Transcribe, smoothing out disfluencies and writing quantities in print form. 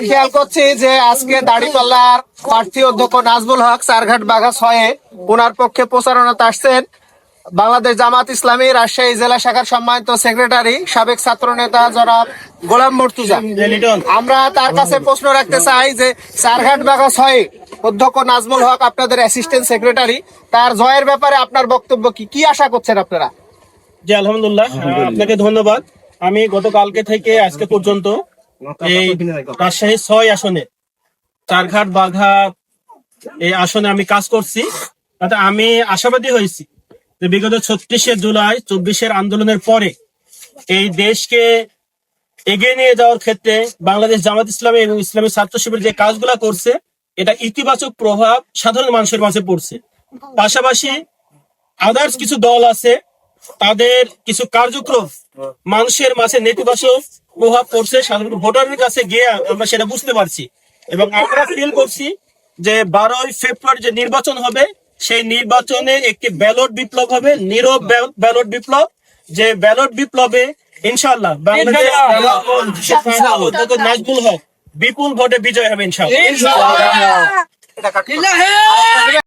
খেয়াল করছি যে আজকে দাড়িপাল্লার প্রার্থী অধ্যক্ষ নাজমুল হক চারঘাট বাঘা 6-এ ওনার পক্ষে প্রচারণাতে আসছেন বাংলাদেশ জামাত ইসলামী রাজশাহী জেলা শাখার সম্মানিত সেক্রেটারি সাবেক ছাত্র নেতা জনাব গোলাম মর্তুজা। আমরা তার কাছে প্রশ্ন রাখতে চাই যে চারঘাট বাঘা 6-এ অধ্যক্ষ নাজমুল হক আপনাদের অ্যাসিস্ট্যান্ট সেক্রেটারি, তার জয়ের ব্যাপারে আপনার বক্তব্য কি আশা করছেন আপনারা? জি আলহামদুলিল্লাহ, আপনাকে ধন্যবাদ। আমি গতকালকে থেকে আজকে পর্যন্ত এই রাজশাহী 6 আসনে চারঘাট বাঘা এই আসনে আমি কাজ করছি। আমি আশাবাদী হয়েছি যে বিগত 36শে জুলাই 24-এর আন্দোলনের পরে এই দেশকে এগিয়ে নিয়ে যাওয়ার ক্ষেত্রে বাংলাদেশ জামাত ইসলামী এবং ইসলামী ছাত্র শিবির যে কাজগুলা করছে, এটা ইতিবাচক প্রভাব সাধারণ মানুষের মাঝে পড়ছে। পাশাপাশি আদার্স কিছু দল আছে, তাদের কিছু কার্যক্রম মানুষের মাঝে নেতিবাচক প্রভাব পড়ছে, সাধারণ ভোটারের কাছে গিয়ে আমরা সেটা বুঝতে পারছি। এবং আমরা ফিল করছি যে 12ই ফেব্রুয়ারি যে নির্বাচন হবে, সেই নির্বাচনে একটি ব্যালট বিপ্লব হবে, নীরব ব্যালট বিপ্লব। যে ব্যালট বিপ্লবে ইনশাআল্লাহ বাংলাদেশ নাজমুল হক বিপুল ভোটে বিজয় হবে ইনশাআল্লাহ।